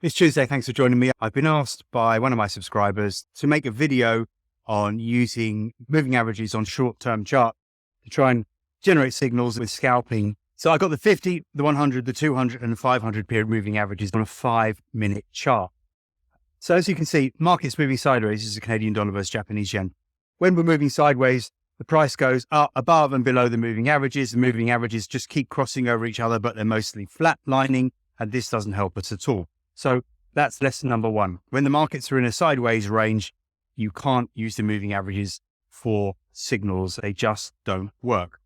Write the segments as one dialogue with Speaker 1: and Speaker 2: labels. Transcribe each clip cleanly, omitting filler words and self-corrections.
Speaker 1: It's Tuesday. Thanks for joining me. I've been asked by one of my subscribers to make a video on using moving averages on short-term chart to try and generate signals with scalping. So I got the 50, the 100, the 200 and the 500 period moving averages on a 5-minute chart. So as you can see, market's moving sideways. This is the Canadian dollar versus Japanese yen. When we're moving sideways, the price goes up above and below the moving averages. The moving averages just keep crossing over each other, but they're mostly flatlining, and this doesn't help us at all. So that's lesson number one. When the markets are in a sideways range, you can't use the moving averages for signals. They just don't work.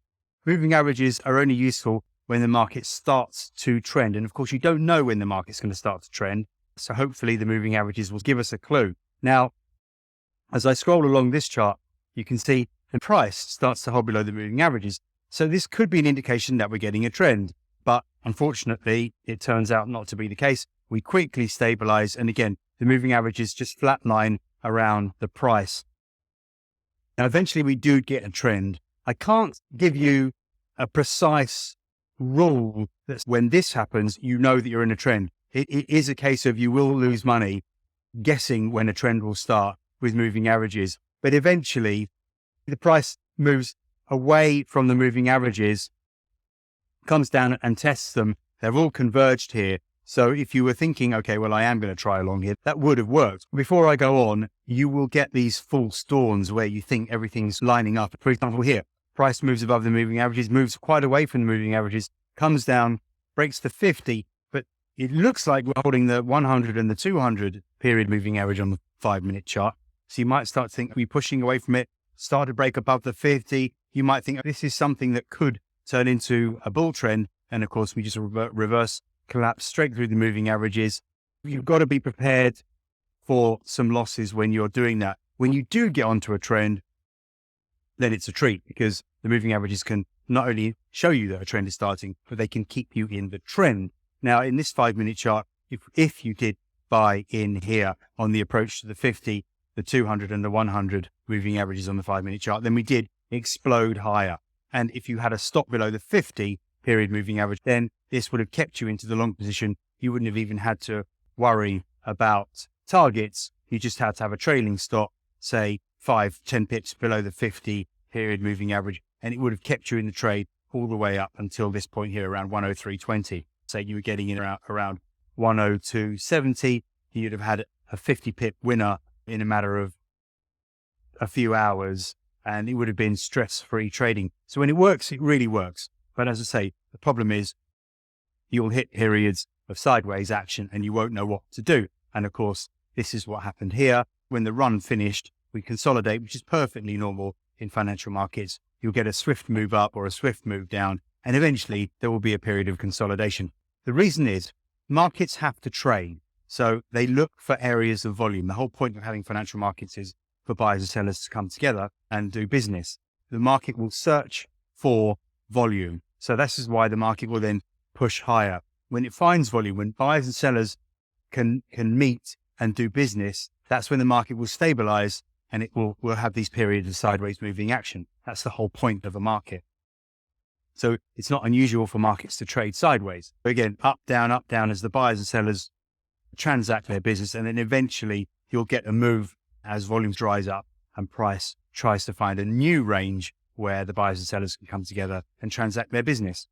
Speaker 1: Moving averages are only useful when the market starts to trend. And of course, you don't know when the market's going to start to trend. So hopefully the moving averages will give us a clue. Now, as I scroll along this chart, you can see the price starts to hold below the moving averages. So this could be an indication that we're getting a trend. But unfortunately, it turns out not to be the case. We quickly stabilize. And again, the moving averages just flatline around the price. Now, eventually we do get a trend. I can't give you a precise rule that when this happens, you know that you're in a trend. It is a case of you will lose money guessing when a trend will start with moving averages. But eventually the price moves away from the moving averages, comes down and tests them. They're all converged here. So if you were thinking, okay, well, I am going to try along here, that would have worked. Before I go on, you will get these false dawns where you think everything's lining up. For example, here, price moves above the moving averages, moves quite away from the moving averages, comes down, breaks the 50, but it looks like we're holding the 100 and the 200 period moving average on the 5-minute chart. So you might start to think we're pushing away from it, start to break above the 50. You might think this is something that could turn into a bull trend. And of course, we just reverse collapse straight through the moving averages. You've got to be prepared for some losses when you're doing that. When you do get onto a trend, then it's a treat because the moving averages can not only show you that a trend is starting, but they can keep you in the trend. Now, in this 5-minute chart, if you did buy in here on the approach to the 50, the 200 and the 100 moving averages on the 5-minute chart, then we did explode higher. And if you had a stop below the 50 period moving average, then this would have kept you into the long position. You wouldn't have even had to worry about targets. You just had to have a trailing stop, say 5-10 pips below the 50 period moving average, and it would have kept you in the trade all the way up until this point here around 103.20. Say you were getting in around 102.70, you'd have had a 50 pip winner in a matter of a few hours, and it would have been stress-free trading. So when it works, it really works. But as I say, the problem is you'll hit periods of sideways action and you won't know what to do. And of course, this is what happened here. When the run finished, we consolidate, which is perfectly normal in financial markets. You'll get a swift move up or a swift move down, and eventually there will be a period of consolidation. The reason is markets have to trade. So they look for areas of volume. The whole point of having financial markets is for buyers and sellers to come together and do business. The market will search for volume. So this is why the market will then push higher. When it finds volume, when buyers and sellers can meet and do business, that's when the market will stabilize and it will have these periods of sideways moving action. That's the whole point of a market. So it's not unusual for markets to trade sideways. Again, up, down as the buyers and sellers transact their business. And then eventually you'll get a move as volumes dries up and price tries to find a new range where the buyers and sellers can come together and transact their business.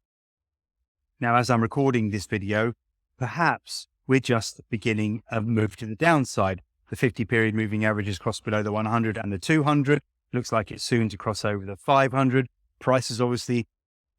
Speaker 1: Now, as I'm recording this video, perhaps we're just beginning a move to the downside. The 50 period moving average has crossed below the 100 and the 200. Looks like it's soon to cross over the 500. Price is obviously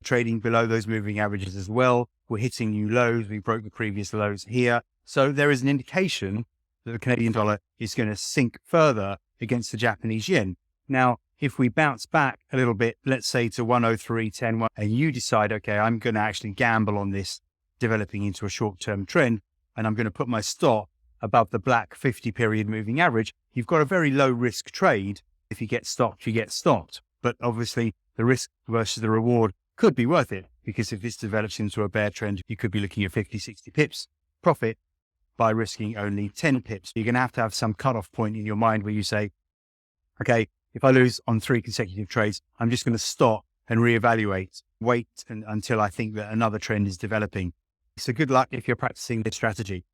Speaker 1: trading below those moving averages as well. We're hitting new lows. We broke the previous lows here. So there is an indication that the Canadian dollar is going to sink further against the Japanese yen. Now, if we bounce back a little bit, let's say to 103.10, and you decide, okay, I'm going to actually gamble on this developing into a short-term trend, and I'm going to put my stop above the black 50 period moving average, you've got a very low risk trade. If you get stopped, you get stopped. But obviously the risk versus the reward could be worth it, because if this develops into a bear trend, you could be looking at 50, 60 pips profit by risking only 10 pips. You're going to have some cutoff point in your mind where you say, okay, if I lose on 3 consecutive trades, I'm just going to stop and reevaluate, wait until I think that another trend is developing. So good luck if you're practicing this strategy.